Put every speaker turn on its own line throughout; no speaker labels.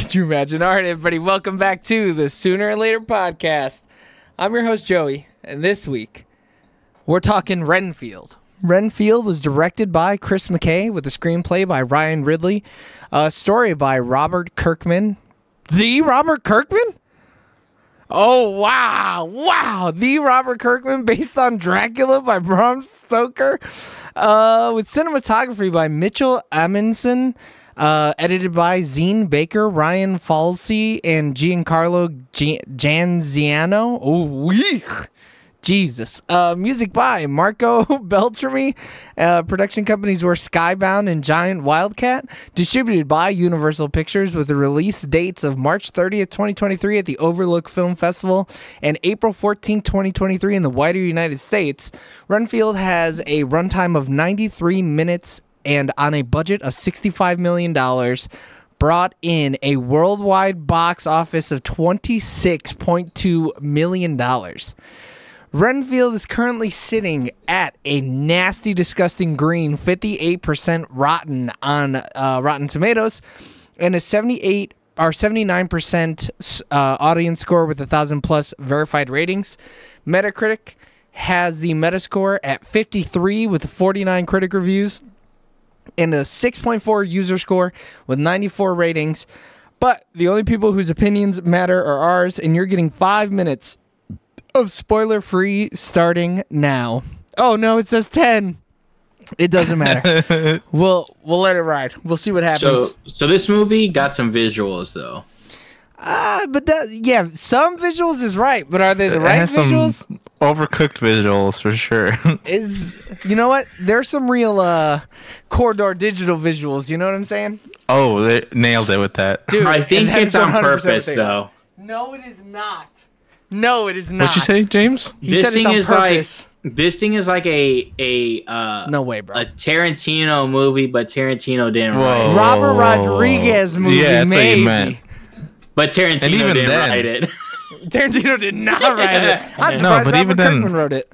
Could you imagine? All right, everybody, welcome back to the Sooner or Later podcast. I'm your host, Joey, and this week, we're talking Renfield. Renfield was directed by Chris McKay with a screenplay by Ryan Ridley, a story by Robert Kirkman. The Robert Kirkman? Oh, wow. The Robert Kirkman based on Dracula by Bram Stoker, with cinematography by Mitchell Amundsen, edited by Zine Baker, Ryan Falsey, and Giancarlo Janziano. Oh, Jesus. Music by Marco Beltrami. Production companies were Skybound and Giant Wildcat. Distributed by Universal Pictures with the release dates of March 30th, 2023 at the Overlook Film Festival and April 14th, 2023 in the wider United States. Renfield has a runtime of 93 minutes and on a budget of $65 million brought in a worldwide box office of $26.2 million. Renfield is currently sitting at a nasty, disgusting green 58% rotten on Rotten Tomatoes and a 78 or 79% audience score with 1,000+ verified ratings. Metacritic has the Metascore at 53 with 49 critic reviews and a 6.4 user score with 94 ratings. But the only people whose opinions matter are ours, and you're getting 5 minutes of spoiler-free starting now. Oh, no, it says 10. It doesn't matter. We'll let it ride. We'll see what happens.
So this movie got some visuals, though.
Yeah, some visuals is right, but are they the right visuals?
Some overcooked visuals for sure.
You know what? There's some real corridor digital visuals. You know what I'm saying?
Oh, they nailed it with that.
Dude, I think it's on purpose, though.
No, it is not. No, it is not.
What'd you say, James?
He said it's on purpose.
This thing is like a
no way, bro.
A Tarantino movie, but Tarantino didn't write it.
Robert Rodriguez movie,
yeah, that's
maybe.
what you meant.
But Tarantino didn't write it.
Tarantino did not write it. I'm surprised
no, but
Robert
even
Kirkman
then,
wrote it.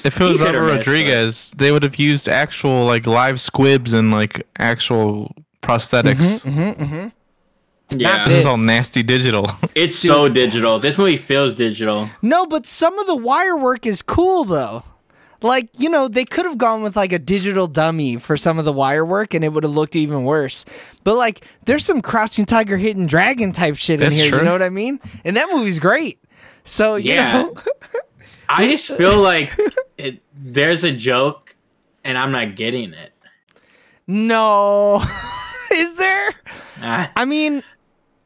If it was Robert Rodriguez, they would have used actual like live squibs and like actual prosthetics.
Yeah,
this is all nasty digital.
It's so digital. This movie feels digital.
No, but some of the wire work is cool though. Like, you know, they could have gone with like a digital dummy for some of the wire work and it would have looked even worse. But like, there's some Crouching Tiger, Hidden Dragon type shit in here. True. You know what I mean? And that movie's great. So
yeah,
you know.
I just feel like there's a joke and I'm not getting it.
No, is there? I mean,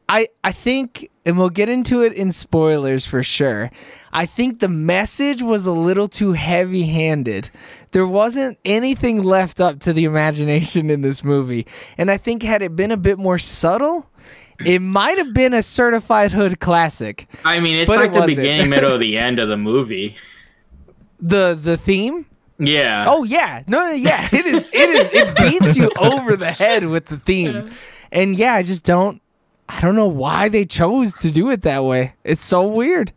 I think, and we'll get into it in spoilers for sure, I think the message was a little too heavy-handed. There wasn't anything left up to the imagination in this movie. And I think had it been a bit more subtle, it might have been a certified hood classic.
I mean, it's like the beginning, middle, the end of the movie.
The theme?
Yeah.
Oh, yeah. No, yeah. It is. It beats you over the head with the theme. And yeah, I don't know why they chose to do it that way. It's so weird.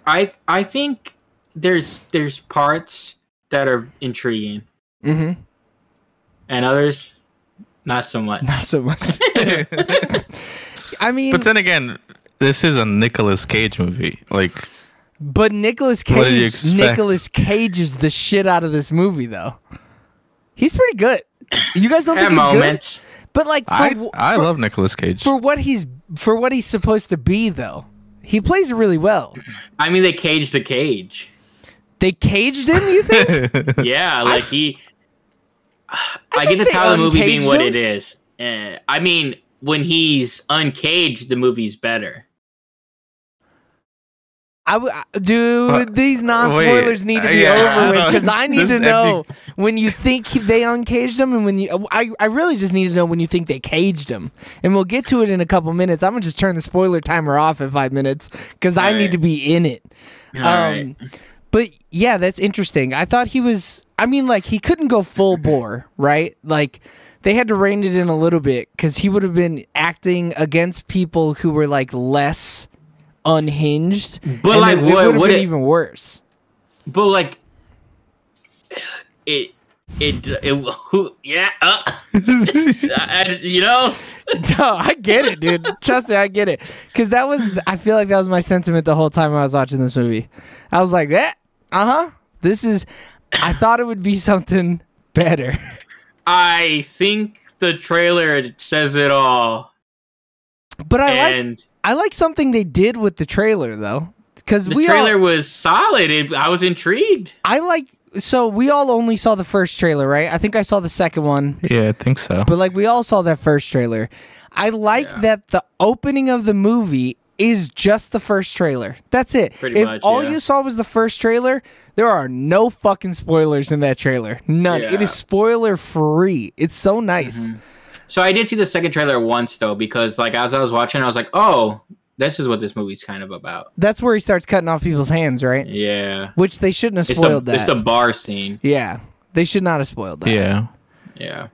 I think there's parts that are intriguing. And others, not so much.
Not so much. I mean,
but then again, this is a Nicolas Cage movie.
But Nicolas cages the shit out of this movie, though. He's pretty good. You guys don't think he's good? But like,
I love Nicolas Cage
for what he's supposed to be, though. He plays it really well.
I mean, they caged the cage.
They caged him, you think?
Yeah, like I get to tell the movie being what it is. I mean, when he's uncaged, the movie's better. These non-spoilers need to be over with because I need to know when you think they uncaged him and when you. I really just need to know when you think they caged him, and we'll get to it in a couple minutes. I'm gonna just turn the spoiler timer off at 5 minutes because I need to be in it. Right.
But yeah, that's interesting. I thought he was. I mean, like he couldn't go full bore, right? Like they had to rein it in a little bit because he would have been acting against people who were like less unhinged,
but like
it would have been even worse.
But like you know, I get it, dude. Trust me, I get it. Because I feel like that was my sentiment the whole time I was watching this movie. I was like, I thought it would be something better.
I think the trailer says it all.
But I like something they did with the trailer, though. Because
the trailer was solid. I was intrigued.
So we all only saw the first trailer, right? I think I saw the second one.
Yeah, I think so.
But we all saw that first trailer. I like that the opening of the movie is just the first trailer. That's it.
Pretty much,
all you saw was the first trailer, there are no fucking spoilers in that trailer. None.
Yeah.
It is spoiler free. It's so nice.
So I did see the second trailer once though, because as I was watching, I was like, oh, this is what this movie's kind of about.
That's where he starts cutting off people's hands, right?
Yeah.
Which they shouldn't have spoiled that.
It's the bar scene.
Yeah. They should not have spoiled that.
Yeah.
Yeah.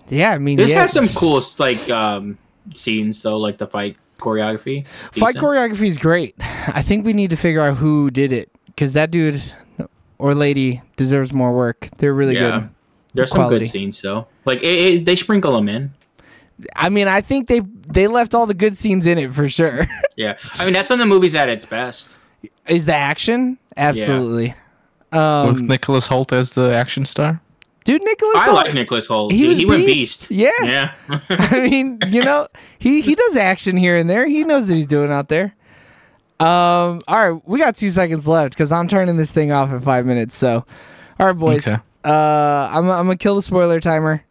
Yeah, I mean,
this has some cool scenes though, like the fight choreography.
Fight choreography is great. I think we need to figure out who did it, because that dude or lady deserves more work. They're really good.
There's some good scenes though. They sprinkle them in.
I mean, I think they left all the good scenes in it for sure.
Yeah, I mean that's when the movie's at its best.
Is the action? Absolutely.
With Nicholas Hoult as the action star.
Dude, Nicholas
Hoult.
I
like Nicholas Hoult.
He
went beast.
Yeah.
Yeah.
I mean, he does action here and there. He knows what he's doing out there. All right, we got 2 seconds left because I'm turning this thing off in 5 minutes. So, all right, boys.
Okay.
I'm gonna kill the spoiler timer,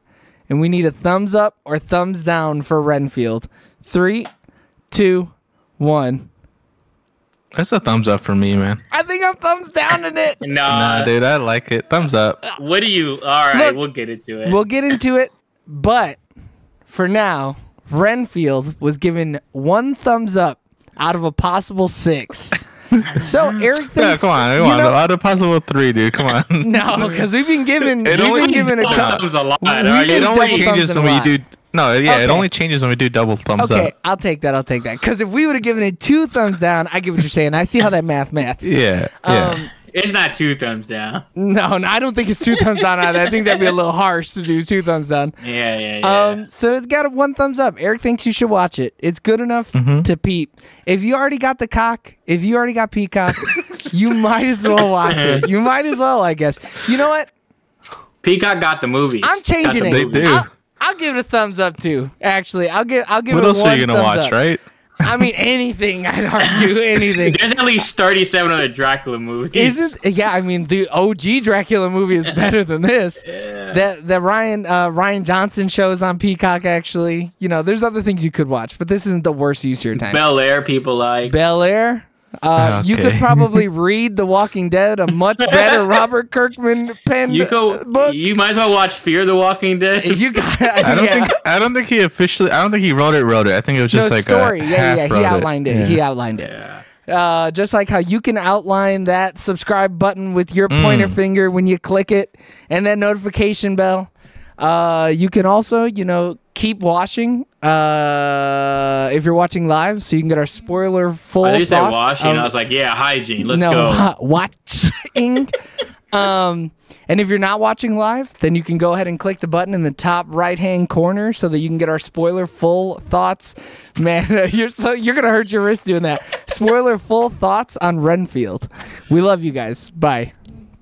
and we need a thumbs up or thumbs down for Renfield. 3, 2, 1.
That's a thumbs up for me, man.
I think I'm thumbs down in it.
Nah, dude, I like it. Thumbs up.
What do you? All right,
Look,
we'll get into it.
We'll get into it, but for now, Renfield was given 1 thumbs up out of a possible 6. So Eric thinks,
come on. Out of possible 3, dude. Come on.
No, because we've been given a
couple.
It only changes when we do. No, yeah,
Okay.
It only changes when we do double thumbs up.
Okay, I'll take that. Because if we would have given it 2 thumbs down, I get what you're saying. I see how that maths.
Yeah.
It's not 2 thumbs down.
No, I don't think it's 2 thumbs down either. I think that'd be a little harsh to do 2 thumbs down.
Yeah.
So it's got a 1 thumbs up. Eric thinks you should watch it. It's good enough to peep. If you already got the cock, if you already got Peacock, you might as well watch it. You might as well, I guess. You know what?
Peacock got the movie.
I'm changing it.
They do.
I'll give it a thumbs up too. Actually, I'll give
what
it 1
else are you gonna
thumbs
watch,
up.
right?
I mean, anything. I'd argue anything.
There's at least 37 other Dracula movies.
Is it? Yeah, I mean, the OG Dracula movie is better than this.
Yeah.
That Ryan Johnson shows on Peacock, actually. There's other things you could watch, but this isn't the worst use of your time.
Bel Air, people like.
Bel Air. You could probably read The Walking Dead, a much better Robert Kirkman pen book.
You might as well watch Fear the Walking Dead.
I don't think he wrote it. I think it was just
story. He
outlined
it. He outlined it.
Yeah.
Just like how you can outline that subscribe button with your pointer finger when you click it, and that notification bell. You can also, keep watching if you're watching live, so you can get our spoiler full thoughts.
I said washing. I was like, yeah, hygiene. Let's go.
Watching. And if you're not watching live, then you can go ahead and click the button in the top right-hand corner so that you can get our spoiler full thoughts. Man, you're gonna hurt your wrist doing that. Spoiler full thoughts on Renfield. We love you guys. Bye.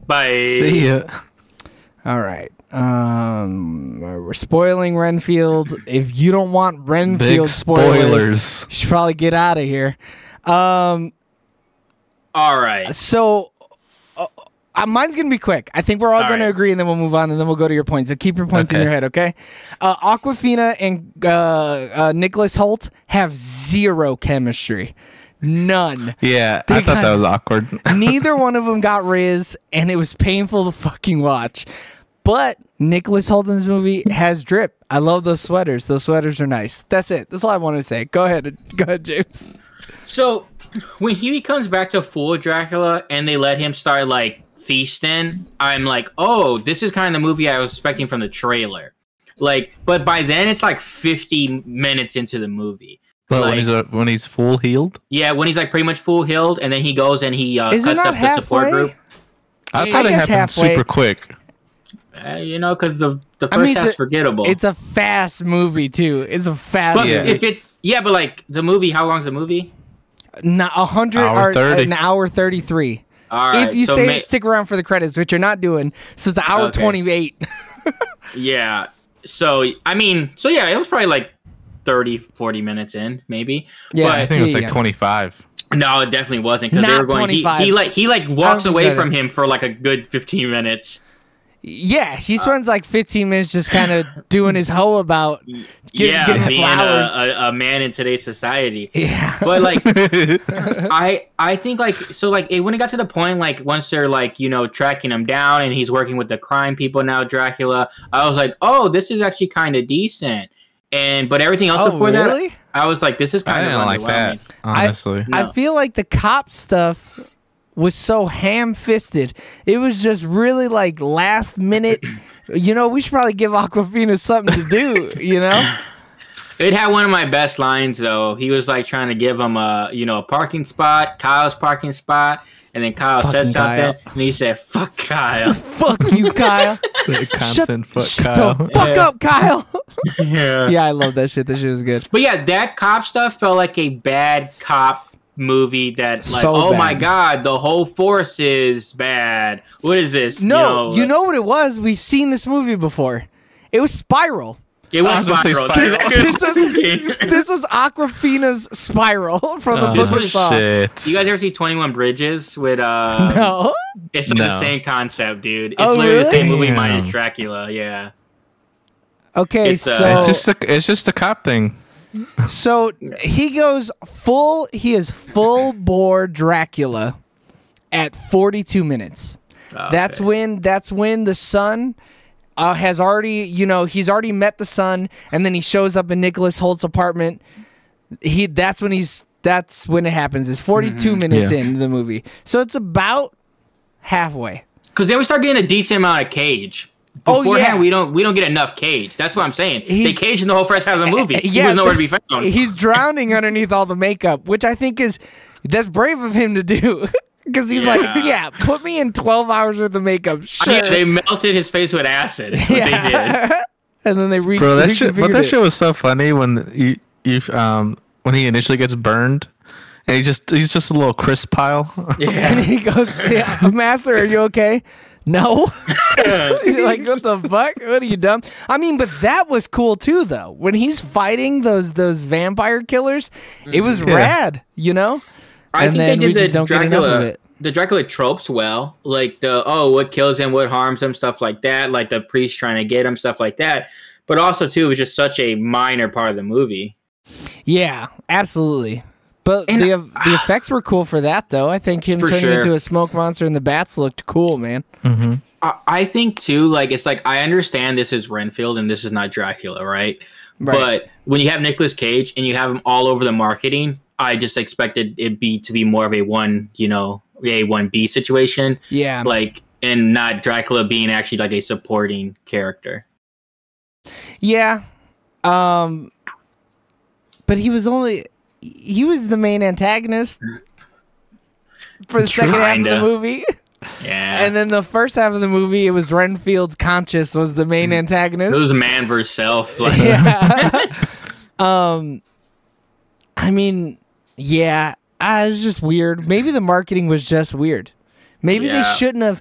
Bye.
See ya.
All right. We're spoiling Renfield. If you don't want Renfield
Big
spoilers, you should probably get out of here.
All right.
So mine's gonna be quick. I think we're all gonna agree, and then we'll move on, and then we'll go to your points. So keep your points in your head, okay? Awkwafina and Nicholas Hoult have 0 chemistry. None.
Yeah, I thought that was awkward.
Neither one of them got Riz, and it was painful to fucking watch. But Nicholas Hoult in this movie has drip. I love those sweaters. Those sweaters are nice. That's it. That's all I wanted to say. Go ahead, James.
So when he becomes back to full Dracula and they let him start feasting, I'm like, oh, this is kind of the movie I was expecting from the trailer. But by then it's 50 minutes into the movie.
But when he's full healed?
Yeah, when he's pretty much full healed, and then he goes and he cuts up the
halfway?
support group.
I thought it happened super quick.
You know, because the first half's forgettable.
It's a fast movie too. It's a fast.
But
movie.
but like the movie, how long's the movie?
Not 100 or an hour 33.
All right,
if you stick around for the credits, which you're not doing, so it's an hour 28.
Yeah. So I mean, it was probably like 30, 40 minutes in, maybe.
Yeah,
but I think it was like 25.
No, it definitely wasn't, because they were going. He walks away from him for like a good 15 minutes.
Yeah, he spends like 15 minutes just kind of doing his hoe about getting
being a man in today's society. Yeah, but like I think like when it got to the point like once they're like tracking him down and he's working with the crime people now, Dracula, I was like, oh, this is actually kind of decent. But everything else before that, I was like, this is kind of
like that. Honestly,
I feel like the cop stuff was so ham-fisted. It was just really like last minute. We should probably give Awkwafina something to do.
It had one of my best lines though. He was like trying to give him a parking spot, Kyle's parking spot, and then Kyle said something, and he said, "Fuck Kyle."
Fuck you, Kyle. Shut the fuck up, Kyle. Yeah, I love that shit. That shit was good.
But yeah, that cop stuff felt like a bad cop movie that like, my god, the whole force is bad. What is this?
No, you know what it was? We've seen this movie before. It was Spiral.
It was Spiral.
This was Awkwafina's Spiral from the Book of Saw.
You guys ever see 21 Bridges with
No.
It's the same concept, dude. It's literally the same movie minus Dracula. Yeah.
Okay,
it's just a cop thing.
So he is full bore Dracula at 42 minutes. Okay. That's when the son has already, he's already met the son, and then he shows up in Nicholas Holt's apartment. That's when it happens. It's 42 minutes into the movie. So it's about halfway.
Because then we start getting a decent amount of Cage. Beforehand, we don't get enough Cage. That's what I'm saying. They caged in the whole first half of the movie. He was nowhere to be found.
He's drowning underneath all the makeup, which I think that's brave of him to do. Because he's like, put me in 12 hours worth of makeup. Sure.
I mean, they melted his face with acid. That's what they did.
And then they
that shit was so funny when when he initially gets burned. And he's just a little crisp pile.
Yeah. And he goes, Master, are you okay? No. He's like, what the fuck? What are you dumb? I mean, but that was cool too, though. When he's fighting those vampire killers, it was rad,
I think they did the Dracula tropes well. Like what kills him, what harms him, stuff like that. Like the priest trying to get him, stuff like that. But also, too, it was just such a minor part of the movie.
Yeah, absolutely. But the effects were cool for that, though. I think him turning into a smoke monster and the bats looked cool, man.
Mm-hmm.
I think, too, like, it's like, I understand this is Renfield and this is not Dracula, right? But when you have Nicolas Cage and you have him all over the marketing, I just expected it to be more of a 1B situation.
Yeah.
Like, and not Dracula being actually like a supporting character.
Yeah. But he was the main antagonist for the second half of the movie.
Yeah.
And then the first half of the movie, it was Renfield's conscious was the main antagonist.
It was man versus self. Like.
Yeah. I mean, it was just weird. Maybe the marketing was just weird. Maybe they shouldn't have.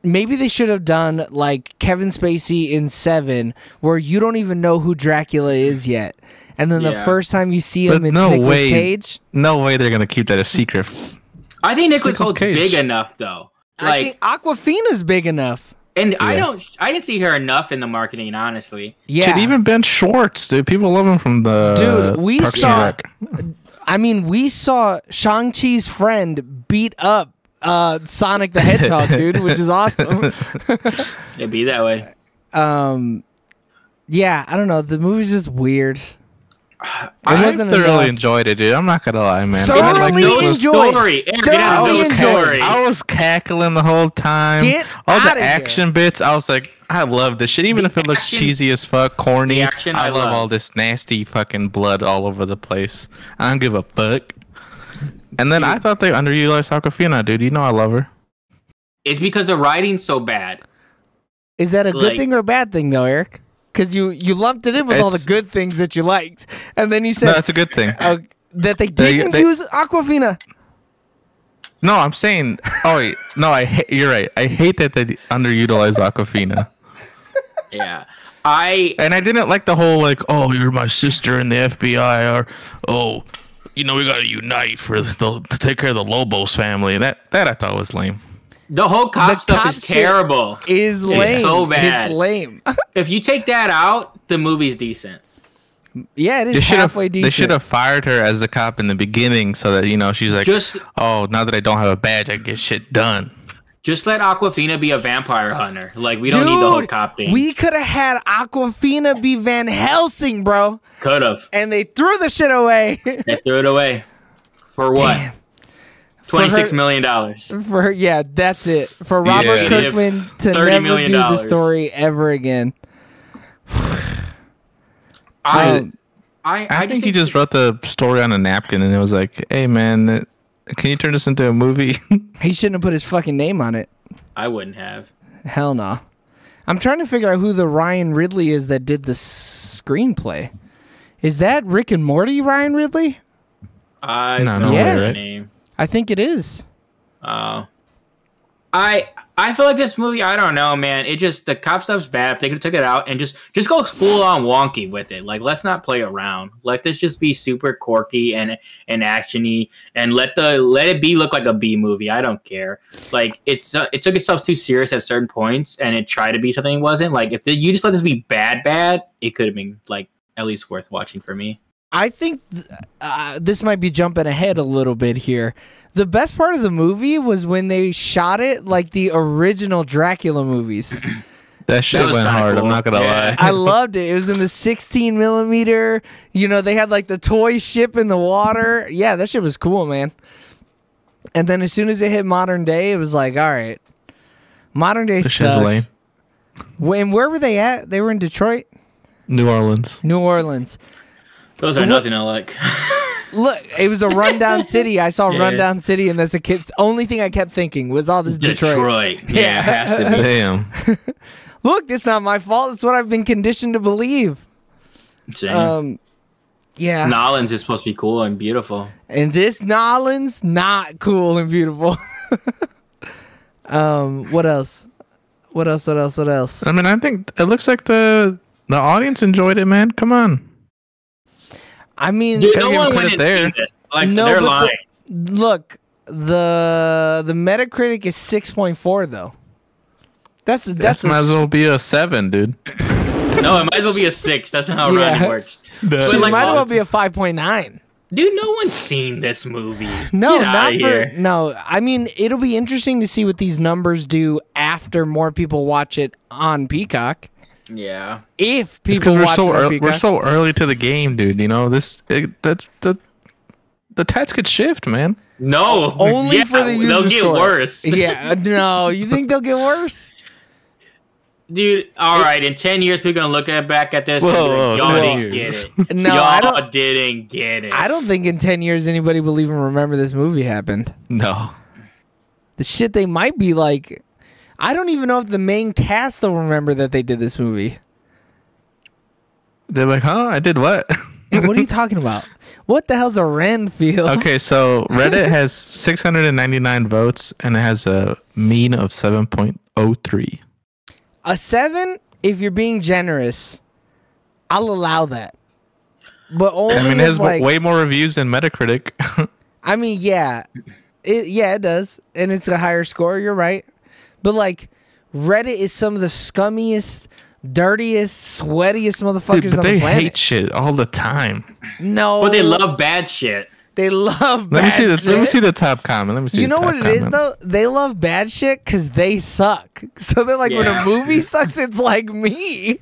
Maybe they should have done like Kevin Spacey in 7, where you don't even know who Dracula is yet. And then the first time you see him, it's Nicolas Cage.
No way they're going to keep that a secret.
I think Nicolas Holt's big enough, though. Like,
I think Awkwafina's big enough.
And I didn't see her enough in the marketing, honestly.
Yeah.
Shit, even Ben Schwartz, dude. People love him from the
we saw Shang-Chi's friend beat up Sonic the Hedgehog, dude, which is awesome.
It'd be that way.
Yeah, I don't know. The movie's just weird.
I thoroughly enjoyed it, dude. I'm not gonna lie, man.
Thoroughly enjoyed.
I was cackling the whole time. All the action bits, I was like, I love this shit. Even if it looks cheesy as fuck, corny. I love all this nasty fucking blood all over the place. I don't give a fuck. And then I thought they underutilized Awkwafina, dude. You know I love her.
It's because the writing's so bad.
Is that a good thing or a bad thing, though, Eric? Because you lumped it in with all the good things that you liked, and then you said
no, that's a good thing.
That they didn't use Aquafina.
No, I'm saying. Oh wait, no, you're right. I hate that they underutilized Aquafina.
Yeah,
I didn't like the whole like, oh, you're my sister in the FBI, or oh, we gotta unite to take care of the Lobos family. That I thought was lame.
The whole cop stuff is terrible.
Is lame.
It's so bad.
It's lame.
If you take that out, the movie's decent.
Yeah, it is halfway decent.
They should have fired her as a cop in the beginning so that, she's like, oh, now that I don't have a badge, I can get shit done.
Just let Aquafina be a vampire hunter. Like, we don't need the whole cop thing.
We could have had Aquafina be Van Helsing, bro.
Could have.
And they threw the shit away.
They threw it away. For what?
Damn.
$26 million.
For her, yeah, that's it. For Robert Kirkman to never do the story ever again.
I think he just wrote the story on a napkin and it was like, hey man, can you turn this into a movie?
He shouldn't have put his fucking name on it.
I wouldn't have.
Hell no. I'm trying to figure out who the Ryan Ridley is that did the screenplay. Is that Rick and Morty Ryan Ridley?
I don't know the name.
I think it is.
I feel like this movie, I don't know, man. The cop stuff's bad. If they could have took it out and just go full on wonky with it. Like, let's not play around. Let this just be super quirky and actiony, and let it look like a B movie. I don't care. Like, it took itself too serious at certain points, and it tried to be something it wasn't. Like, if you just let this be bad, it could have been like at least worth watching for me.
I think this might be jumping ahead a little bit here. The best part of the movie was when they shot it like the original Dracula movies.
That shit went hard. Cool. I'm not gonna lie.
I loved it. It was in the 16 millimeter. They had like the toy ship in the water. Yeah, that shit was cool, man. And then as soon as it hit modern day, it was like, all right, modern day sucks. Where were they at? They were in Detroit,
New Orleans.
Those are nothing I like.
Look, it was a rundown city. I saw rundown city, and that's a kid's only thing I kept thinking was all this Detroit.
Yeah, it has to be.
Damn.
Look, it's not my fault. It's what I've been conditioned to believe.
Same.
Yeah.
Nolans is supposed to be cool and beautiful.
And this Nolans, not cool and beautiful. What else?
I mean, I think it looks like the audience enjoyed it, man. Come on.
I mean,
dude, no one went there. This. Like, no, they're lying.
Look, the Metacritic is 6.4 though. That
might as well be a 7, dude.
No, it might as well be a 6. That's not how Rotten works.
It might as well be a 5.9.
Dude, no one's seen this movie.
No, not for. No, I mean, it'll be interesting to see what these numbers do after more people watch it on Peacock.
Yeah.
If people watch
we're so early to the game, dude. The tats could shift, man.
No,
only for the user
they'll
score.
Get worse.
Yeah, no, you think they'll get worse?
Dude, all right. In 10 years, we're gonna look back at this. Y'all didn't get it.
No,
y'all didn't get it.
I don't think in 10 years anybody will even remember this movie happened.
No.
The shit they might be like. I don't even know if the main cast will remember that they did this movie.
They're like, huh? I did what?
What are you talking about? What the hell's a Renfield?
Okay, so Reddit has 699 votes, and it has a mean of 7.03.
A 7, if you're being generous, I'll allow that. But only
it has way more reviews than Metacritic.
I mean, yeah. It does. And it's a higher score, you're right. But, like, Reddit is some of the scummiest, dirtiest, sweatiest motherfuckers on the planet.
They hate shit all the time.
No.
But they love bad shit.
They love bad shit.
Let me see the top comment.
You know what it is, though? They love bad shit because they suck. So they're like, when a movie sucks, it's like me.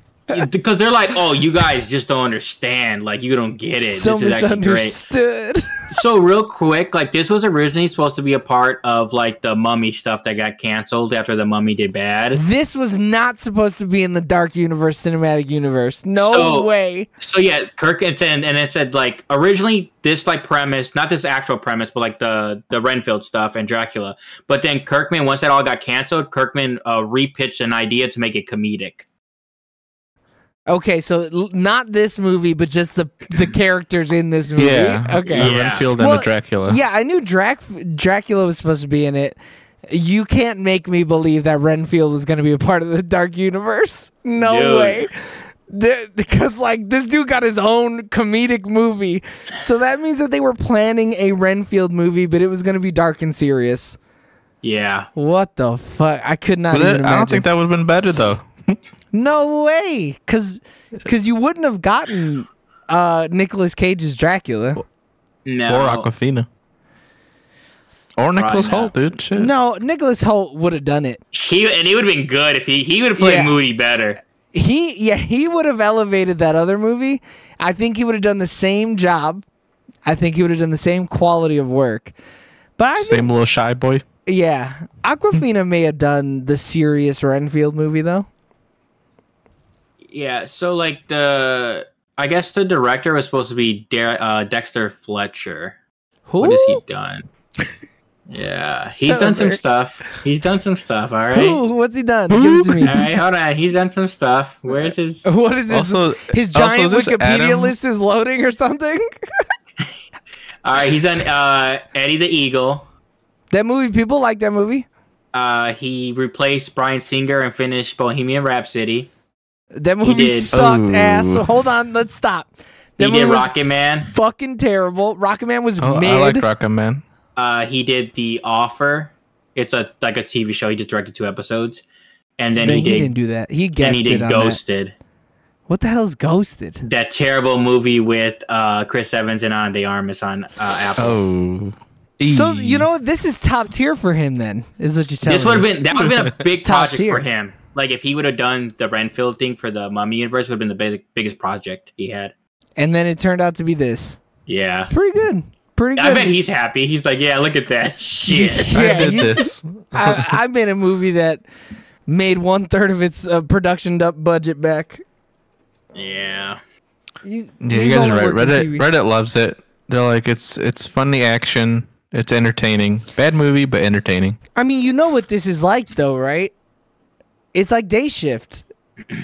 Because they're like, oh, you guys just don't understand. Like, you don't get it.
So
this is
misunderstood.
Actually great. So real quick, like this was originally supposed to be a part of like the Mummy stuff that got canceled after the Mummy did bad.
This was not supposed to be in the Dark Universe cinematic universe. No way.
So yeah, Kirk and it said like originally this like premise, not this actual premise, but like the Renfield stuff and Dracula. But then Kirkman, once that all got canceled, Kirkman repitched an idea to make it comedic.
Okay, so not this movie, but just the characters in this movie.
Yeah.
Okay.
Renfield and the Dracula.
Yeah, I knew Dracula was supposed to be in it. You can't make me believe that Renfield was going to be a part of the Dark Universe. No way. Because like this dude got his own comedic movie, so that means that they were planning a Renfield movie, but it was going to be dark and serious.
Yeah.
What the fuck? I could not even imagine.
I don't think that would have been better though.
No way, because you wouldn't have gotten Nicolas Cage's Dracula.
No.
Or Awkwafina. Or Nicholas Hoult, dude. Shit.
No, Nicholas Hoult would have done it.
He would have been good if he would have played Moody better.
He would have elevated that other movie. I think he would have done the same job. I think he would have done the same quality of work. But
same little shy boy.
Yeah. Awkwafina may have done the serious Renfield movie though.
Yeah, so like I guess the director was supposed to be Dexter Fletcher.
Who?
What has he done? Yeah, he's done some stuff. He's done some stuff. All right.
Who? What's he done? Give it to me.
All right, hold on. He's done some stuff. Where's his?
What is this? His giant Wikipedia list is loading or something.
All right, he's done Eddie the Eagle.
That movie, people like that movie.
He replaced Bryan Singer and finished Bohemian Rhapsody.
That movie sucked ass. So hold on, let's stop.
He did Rocket Man.
Fucking terrible. Rocket Man was mid.
I like Rocket Man.
He did The Offer. It's like a TV show. He just directed 2 episodes, and then he
didn't do that. He guessed
it. And he did Ghosted.
What the hell is Ghosted?
That terrible movie with Chris Evans and Ana de Armas on Apple.
Oh.
So you know this is top tier for him. Then is what you're telling me.
That would have been a big project for him. Like if he would have done the Renfield thing for the Mummy universe, would have been the biggest project he had. And
then it turned out to be this.
Yeah,
it's pretty good. Pretty good.
I bet he's happy. He's like, yeah, look at that shit.
I did this.
I made a movie that made 1/3 of its production budget back.
Yeah.
You guys are right. Reddit loves it. They're like, it's funny action. It's entertaining. Bad movie, but entertaining.
I mean, you know what this is like, though, right? It's like Day Shift.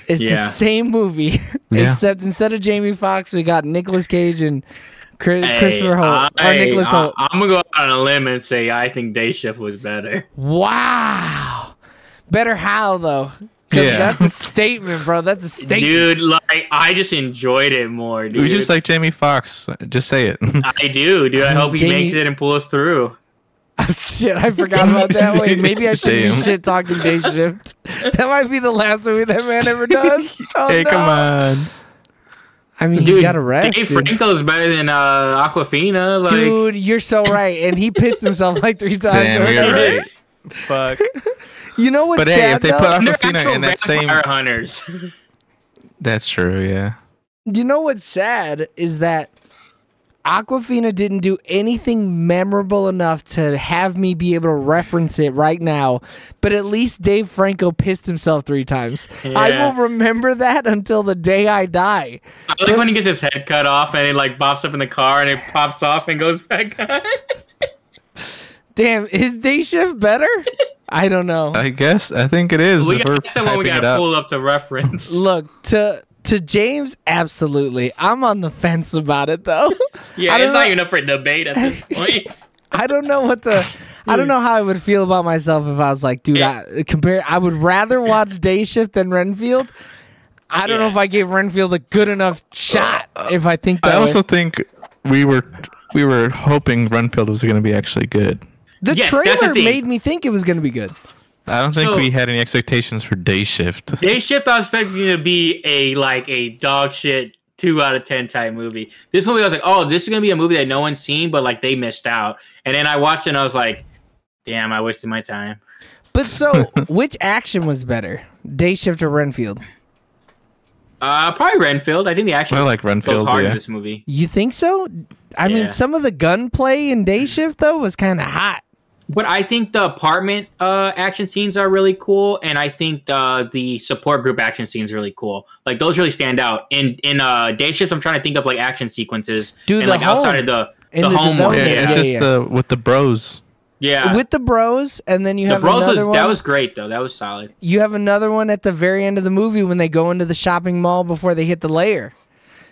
It's the same movie, except instead of Jamie Foxx, we got Nicolas Cage and Christopher Holt. Nicholas Holt.
I'm gonna go out on a limb and say I think Day Shift was better.
Wow. Better how though? Yeah, that's a statement, bro. That's a statement,
dude. Like I just enjoyed it more, dude.
We just like Jamie Foxx. Just say it.
I do, dude. I hope he makes it and pulls through.
Shit, I forgot about that. Wait, maybe I shouldn't be shit talking Day Shift. That might be the last movie that man ever does. Oh,
hey, come on.
I mean, dude, he's got a rest.
Dave Franco's better than Awkwafina. Like.
Dude, you're so right. And he pissed himself like 3 times.
Damn, you're right. Fuck.
You know what's sad,
hey, if they put Awkwafina in that same...
hunters.
That's true, yeah.
You know what's sad is that Awkwafina didn't do anything memorable enough to have me be able to reference it right now, but at least Dave Franco pissed himself 3 times. Yeah. I will remember that until the day I die.
I like when he gets his head cut off and it like bops up in the car and it pops off and goes back on.
Damn, is Day Shift better? I don't know.
I think it is.
That's the one we gotta pull up to reference.
Look, to James, absolutely. I'm on the fence about it though.
Yeah, it's not even up for debate at this point.
I don't know I don't know how I would feel about myself if I was like, dude, I would rather watch Day Shift than Renfield. I don't know if I gave Renfield a good enough shot if I think that
I also think we were hoping Renfield was going to be actually good.
The trailer made me think it was going to be good.
I don't think we had any expectations for Day Shift.
Day Shift, I was expecting it to be a dog shit 2 out of 10 type movie. This movie, I was like, oh, this is gonna be a movie that no one's seen, but like they missed out. And then I watched it, and I was like, damn, I wasted my time.
But so, which action was better, Day Shift or Renfield?
Probably Renfield. I think the action.
I like Renfield.
Goes hard in this movie.
You think so? I mean, some of the gunplay in Day Shift though was kind of hot.
But I think the apartment action scenes are really cool, and I think the support group action scenes are really cool. Like those really stand out. In Day Shift, I'm trying to think of like action sequences,
dude,
and like outside of the home one.
With the bros.
Yeah,
with the bros, and then you have
bros
another one.
That was great though. That was solid.
You have another one at the very end of the movie when they go into the shopping mall before they hit the lair.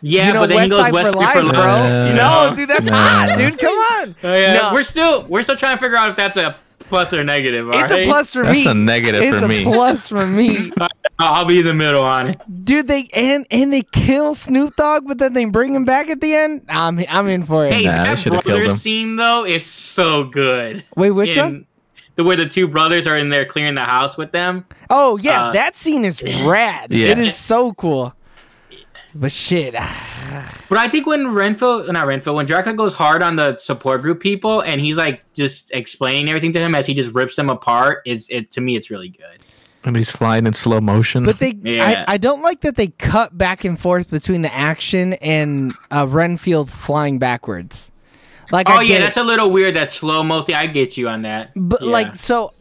Yeah,
you know,
but then
West
he goes West Side for Life,
bro. No, dude, that's hot, dude. Come on.
No. We're still trying to figure out if that's a plus or negative.
It's a plus for me.
That's a negative for me.
It's a plus for me.
I'll be in the middle on it.
Dude, they kill Snoop Dogg, but then they bring him back at the end. I'm in for it.
Hey, that brothers scene though is so good.
Wait, which one?
Where the two brothers are in there clearing the house with them.
Oh yeah, that scene is rad. Yeah. It is so cool. But shit.
But I think when when Dracula goes hard on the support group people and he's like just explaining everything to him as he just rips them apart, to me it's really good.
And he's flying in slow motion.
But I don't like that they cut back and forth between the action and Renfield flying backwards. Like,
that's a little weird. That slow mo thing. I get you on that.
But like, so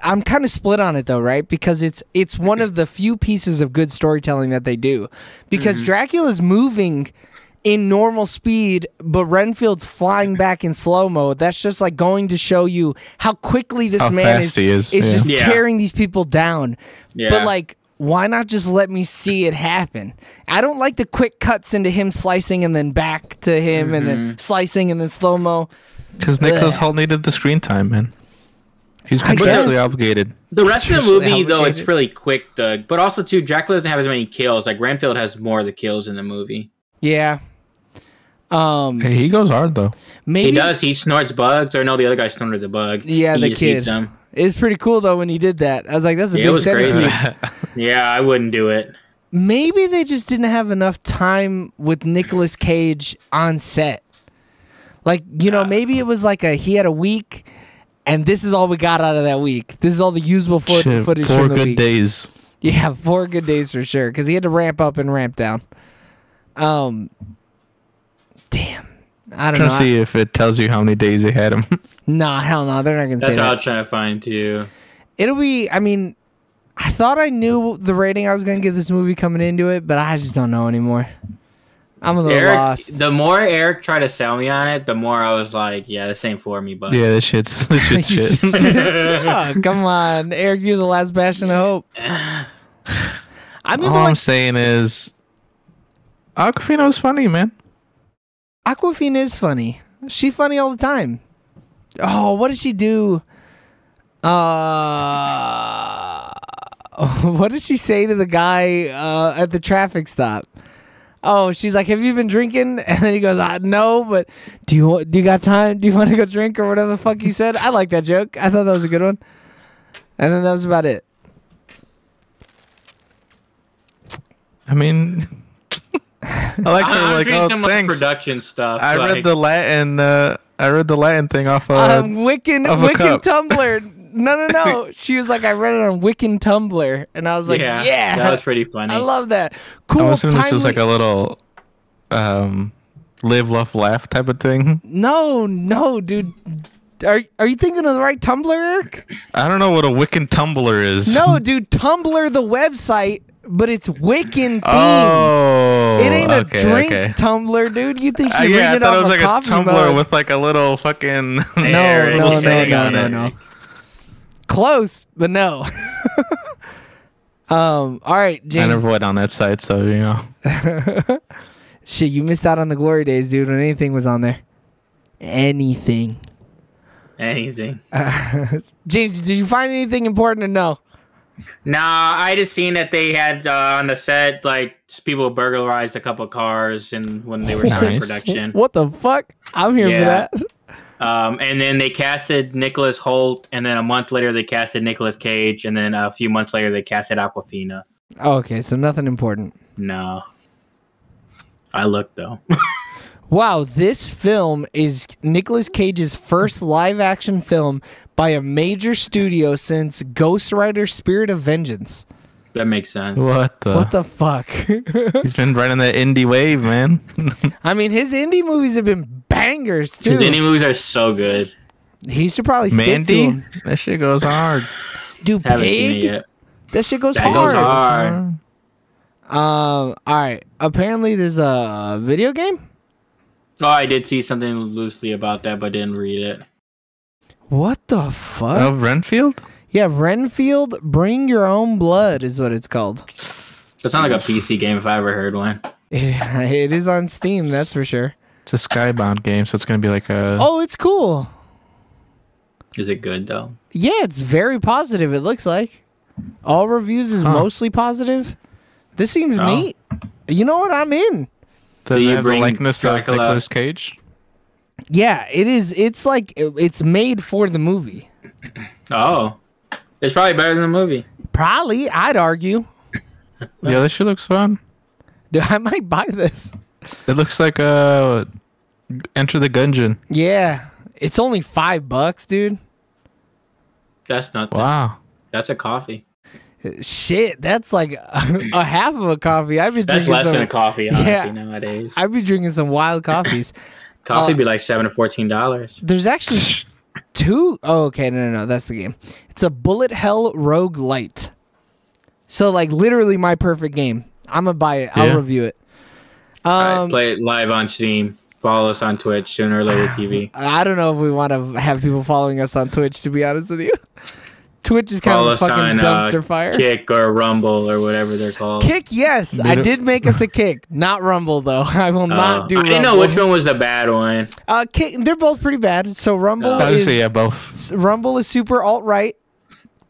I'm kind of split on it though, right? Because it's one of the few pieces of good storytelling that they do. Because Dracula's moving in normal speed, but Renfield's flying back in slow mo. That's just like going to show you how quickly this man is just tearing these people down. Yeah. But like, why not just let me see it happen? I don't like the quick cuts into him slicing and then back to him and then slicing and then slow mo.
Because Nicholas Hoult needed the screen time, man. He's contractually obligated.
The rest of the movie, though, it's really quick, Doug. But also, too, Dracula doesn't have as many kills. Like, Renfield has more of the kills in the movie.
Yeah.
Hey, he goes hard, though.
Maybe he does. He snorts bugs. Or no, the other guy snorted the bug.
Yeah, the kid. It's pretty cool, though, when he did that. I was like, that's a big centipede.
Yeah, I wouldn't do it.
Maybe they just didn't have enough time with Nicolas Cage on set. Like, you know, maybe it was like he had a week, and this is all we got out of that week. This is all the usable footage from the week.
4 good days.
Yeah, 4 good days for sure, because he had to ramp up and ramp down. Damn. I don't know.
Trying to see if it tells you how many days they had him.
Nah, hell no. They're not going to say that.
That's what I was trying to find, too.
It'll be, I mean, I thought I knew the rating I was going to give this movie coming into it, but I just don't know anymore. I'm a little lost.
The more Eric tried to sell me on it, the more I was like, yeah, this ain't for me, but.
Yeah, this shit's shit.
Oh, come on. Eric, you're the last bastion of hope.
All I'm saying is, Awkwafina was funny, man.
Awkwafina is funny. She's funny all the time. Oh, what does she do? What did she say to the guy at the traffic stop? Oh, she's like, "Have you been drinking?" And then he goes, "No, but do you got time? Do you want to go drink or whatever the fuck you said?" I like that joke. I thought that was a good one. And then that was about it.
I mean, I like her like, oh, thanks.
Production stuff.
I read the Latin. I read the Latin thing off
Wiccan Tumblr. No. She was like, I read it on Wiccan Tumblr, and I was like, yeah,
that was pretty funny.
I love that. Cool.
I was assuming this was like a little live, love, laugh type of thing.
No, dude. Are you thinking of the right Tumblr, Eric?
I don't know what a Wiccan Tumblr is.
No, dude. Tumblr, the website, but it's Wiccan themed.
Oh,
it ain't a drink Tumblr, dude. You think she's reading it off a coffee mug?
I thought it was like a Tumblr with like a little fucking
No. Close, but no. All right, James.
I never went on that site, so you know.
Shit, you missed out on the glory days, dude. When anything was on there, anything. James, did you find anything important to know?
Nah, I just seen that they had on the set like people burglarized a couple cars and when they were starting production.
What the fuck? I'm here for that.
And then they casted Nicholas Hoult, and then a month later they casted Nicolas Cage, and then a few months later they casted Awkwafina.
Oh, okay, so nothing important.
No. I looked, though.
Wow, this film is Nicolas Cage's first live-action film by a major studio since Ghost Rider: Spirit of Vengeance.
That makes sense.
What the fuck?
He's been riding that indie wave, man.
I mean, his indie movies have been bangers too.
His indie movies are so good.
He should probably stick
Mandy?
to him.
That shit goes hard.
Dude,
Haven't seen it
Pig?
yet.
That shit goes
That
hard.
goes hard.
All right. Apparently, there's a video game.
Oh, I did see something loosely about that, but didn't read it.
What the fuck?
Of Renfield?
Yeah, Renfield, Bring Your Own Blood is what it's called.
It sounds like a PC game if I ever heard one.
Yeah, it is on Steam, that's for sure.
It's a Skybound game, so it's gonna be like a.
Oh, it's cool.
Is it good though?
Yeah, it's very positive. It looks like all reviews is mostly positive. This seems neat. You know what? I'm in.
Does it have the likeness of Nicolas Cage?
Yeah, it is. It's like it's made for the movie.
Oh, it's probably better than the movie.
Probably, I'd argue.
Yeah, this shit looks fun.
Dude, I might buy this.
It looks like Enter the Gungeon.
Yeah, it's only $5, dude.
That's not.
Wow.
That's a coffee.
Shit, that's like a half of a coffee. I've been
That's
drinking
less
some,
than a coffee, honestly, nowadays.
I've been drinking some wild coffees.
Coffee be like $7 to $14.
There's actually two. Oh, okay, no, that's the game. It's a Bullet Hell Rogue Light. So like literally my perfect game. I'm gonna buy it. I'll review it.
Play it live on Steam. Follow us on Twitch, Sooner or Later TV.
I don't know if we want to have people following us on Twitch, to be honest with you. Twitch is kind of a fucking dumpster fire.
Kick or Rumble or whatever they're called.
Kick, yes. I did make us a Kick. Not Rumble, though. I will not do Rumble.
I didn't know which one was the bad one.
Kick, they're both pretty bad. So Rumble is...
both.
Rumble is super alt-right.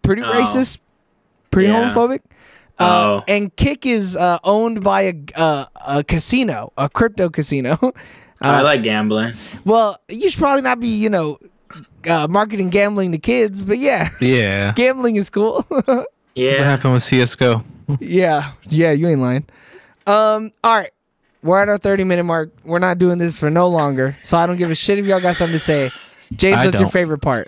Pretty racist. Pretty homophobic. And Kick is owned by a casino. A crypto casino.
I like gambling.
Well, you should probably not be, marketing gambling to kids, but yeah, gambling is cool.
Yeah, what happened with CS:GO?
yeah, you ain't lying. All right, we're at our 30-minute mark. We're not doing this for no longer, so I don't give a shit if y'all got something to say. James, what's your favorite part?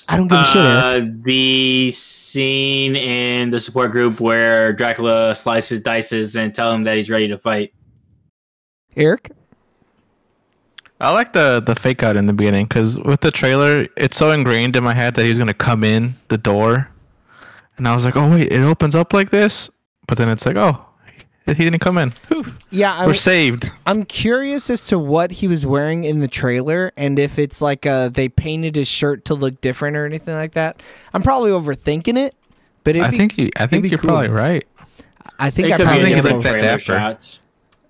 I don't give a shit. Eric.
The scene in the support group where Dracula slices, dices, and tell him that he's ready to fight.
Eric.
I like the fake out in the beginning because with the trailer, it's so ingrained in my head that he was gonna come in the door, and I was like, "Oh wait, it opens up like this," but then it's like, "Oh, he didn't come in." Whew.
Yeah,
we're saved.
I'm curious as to what he was wearing in the trailer, and if it's like they painted his shirt to look different or anything like that. I'm probably overthinking it, but I think you're
probably right.
I think
it
I
could
probably
be
have
different trailer shots.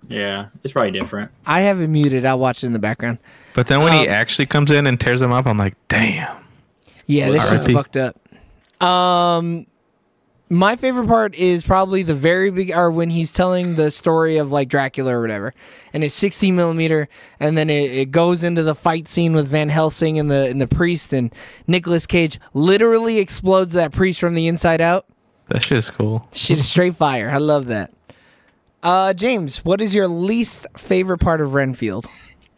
Yeah, it's probably different.
I have it muted. I'll watch it in the background.
But then when he actually comes in and tears him up, I'm like, damn.
Yeah, this is fucked up. My favorite part is probably the very big, or when he's telling the story of like Dracula or whatever, and it's 16 millimeter, and then it goes into the fight scene with Van Helsing and the priest, and Nicolas Cage literally explodes that priest from the inside out.
That shit is cool.
Shit is straight fire. I love that. James, what is your least favorite part of Renfield?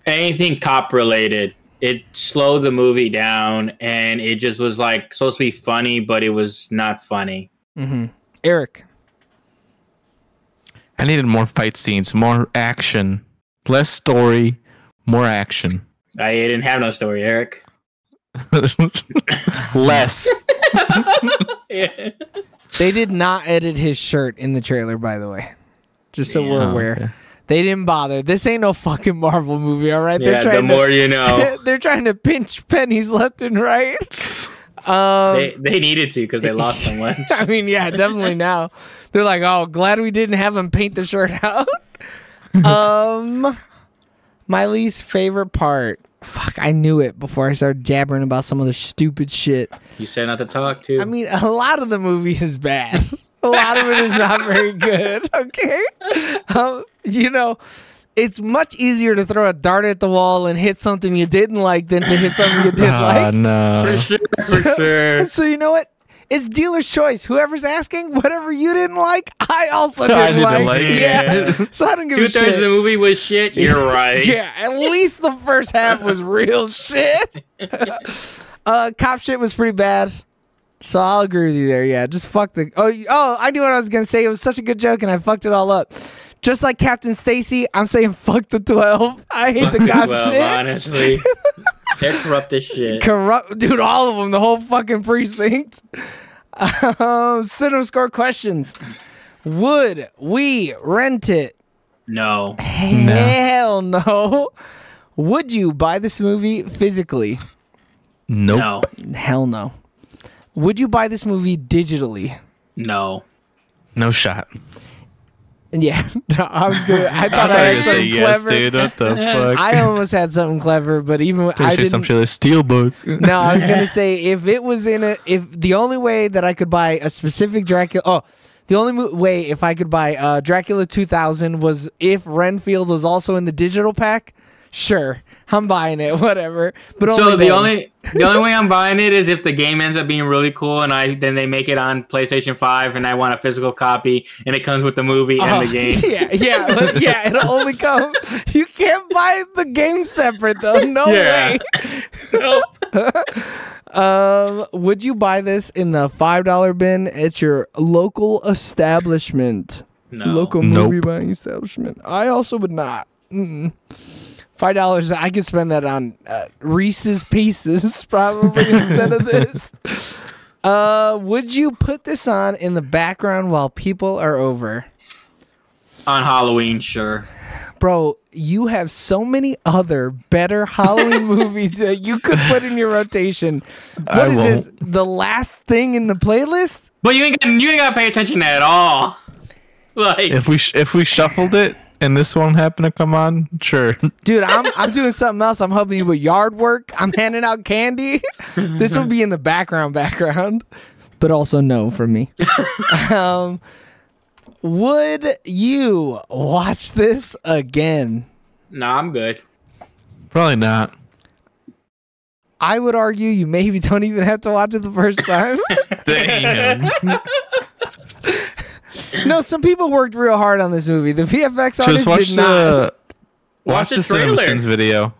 Anything cop related. It slowed the movie down, and it just was like supposed to be funny, but it was not funny.
Mm-hmm. Eric,
I needed more fight scenes, more action, less story, more action.
I didn't have no story, Eric.
Less.
Yeah.
They did not edit his shirt in the trailer, by the way. Just so we're aware. Okay. They didn't bother. This ain't no fucking Marvel movie, all right?
They're trying the more you know.
They're trying to pinch pennies left and right.
They needed to because they lost so much.
I mean, yeah, definitely now. They're like, oh, glad we didn't have him paint the shirt out. My least favorite part. Fuck, I knew it before I started jabbering about some of the stupid shit.
You said not to talk, too.
I mean, a lot of the movie is bad. A lot of it is not very good, okay? It's much easier to throw a dart at the wall and hit something you didn't like than to hit something you did like.
No.
For sure.
So you know what? It's dealer's choice. Whoever's asking, whatever you didn't like, I also didn't like. Yeah. So I don't give a shit.
2/3 of the movie was shit. You're right.
Yeah, at least the first half was real shit. Cop shit was pretty bad. So I'll agree with you there. Yeah, just fuck the. Oh, I knew what I was gonna say. It was such a good joke, and I fucked it all up. Just like Captain Stacy, I'm saying fuck the 12. I hate the cops.
Honestly, they're corrupt as shit.
Corrupt, dude. All of them. The whole fucking precinct. Cinema Score questions. Would we rent it?
No.
Hell no. Would you buy this movie physically?
Nope.
No.
Hell no. Would you buy this movie digitally?
No.
No shot.
Yeah, no, I thought I had something
yes,
clever.
dude. What the fuck?
I almost had something clever, but even I didn't.
Some shit like Steelbook.
No, I was gonna say if it was if the only way that I could buy a specific Dracula. The only way if I could buy Dracula 2000 was if Renfield was also in the digital pack. Sure, I'm buying it, whatever. But
so the only way I'm buying it is if the game ends up being really cool, and then they make it on PlayStation 5, and I want a physical copy, and it comes with the movie and the game.
Yeah, it'll only come. You can't buy the game separate though. No way. Would you buy this in the $5 bin at your local establishment?
No.
Local movie buying establishment. I also would not. $5, I could spend that on Reese's Pieces probably instead of this. Would you put this on in the background while people are over?
On Halloween, sure.
Bro, you have so many other better Halloween movies that you could put in your rotation. What is this? The last thing in the playlist?
But you ain't gotta pay attention at all. Like
if we shuffled it and this one happened to come on, sure.
Dude, I'm doing something else. I'm helping you with yard work. I'm handing out candy. This will be in the background, but also no from me. Would you watch this again?
No, I'm good.
Probably not.
I would argue you maybe don't even have to watch it the first time.
Damn.
No, some people worked real hard on this movie. The VFX artists did not.
Watch the CinemaSins video.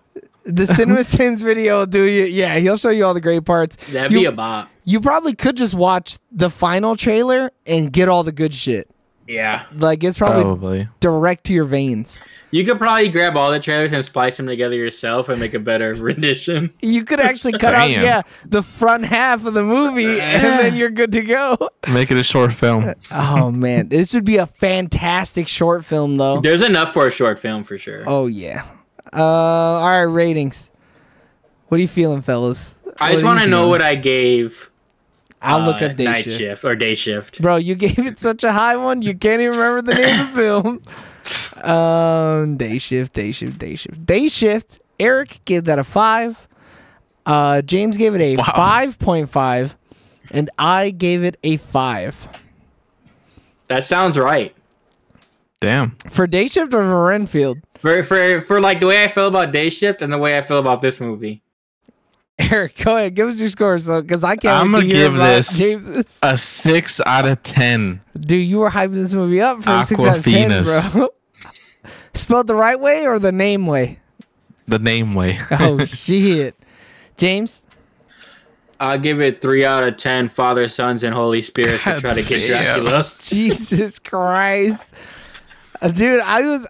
The CinemaSins video will do you. Yeah, he'll show you all the great parts.
That'd be a bop.
You probably could just watch the final trailer and get all the good shit.
Yeah.
Like, it's probably direct to your veins.
You could probably grab all the trailers and splice them together yourself and make a better rendition.
You could actually cut out, the front half of the movie, and then you're good to go.
Make it a short film.
Oh, man. This would be a fantastic short film, though.
There's enough for a short film, for sure.
Oh, yeah. All right, ratings. What are you feeling, fellas?
I just want to know what I gave...
I'll look up
Night Shift or Day Shift.
Bro, you gave it such a high one, you can't even remember the name of the film. Day Shift. Day Shift, Eric gave that a 5. James gave it a 5.5. And I gave it a 5.
That sounds right.
Damn.
For Day Shift or for Renfield?
For like the way I feel about Day Shift and the way I feel about this movie.
Eric, go ahead. Give us your score, because I can't.
I'm
gonna
give this a 6 out of 10.
Dude, you were hyping this movie up for a 6 out of 10, bro. Spelled the right way or the name way?
The name way.
Oh shit, James.
I'll give it 3 out of 10. Father, Sons, and Holy Spirit to try to get Dracula.
Jesus Christ, dude! I don't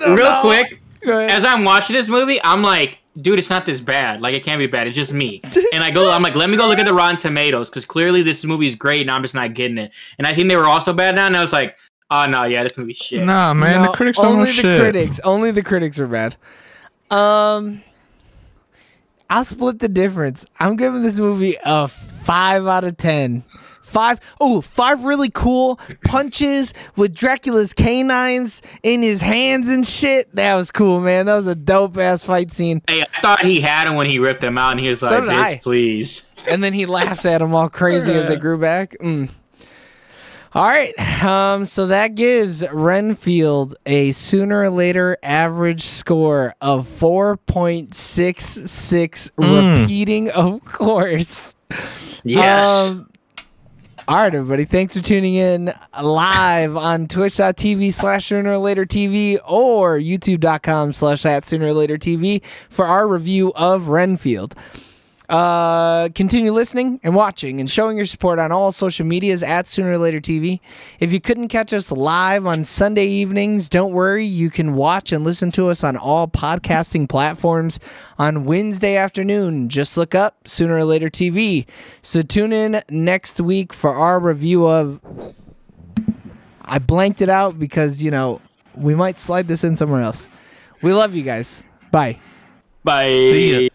know.
Real quick, as I'm watching this movie, I'm like, dude, it's not this bad. Like, it can't be bad. It's just me. And I'm like, let me go look at the Rotten Tomatoes, because clearly this movie is great, and I'm just not getting it. And I think they were also bad now, and I was like, oh, no, yeah, this movie's shit.
Nah, man, the critics don't know shit.
Only the critics are bad. I'll split the difference. I'm giving this movie a 5 out of 10. 5 really cool punches with Dracula's canines in his hands and shit. That was cool, man. That was a dope ass fight scene.
Hey, I thought he had him when he ripped them out, and he was like, bitch, please.
And then he laughed at him all crazy as they grew back. All right, so that gives Renfield a Sooner or Later average score of 4.66, repeating, of course.
Yes.
All right, everybody. Thanks for tuning in live on twitch.tv/SoonerOrLaterTV or youtube.com/@SoonerOrLaterTV for our review of Renfield. Continue listening and watching and showing your support on all social medias at Sooner or Later TV. If you couldn't catch us live on Sunday evenings, don't worry. You can watch and listen to us on all podcasting platforms on Wednesday afternoon. Just look up Sooner or Later TV. So tune in next week for our review of... I blanked it out because, we might slide this in somewhere else. We love you guys. Bye.
Bye.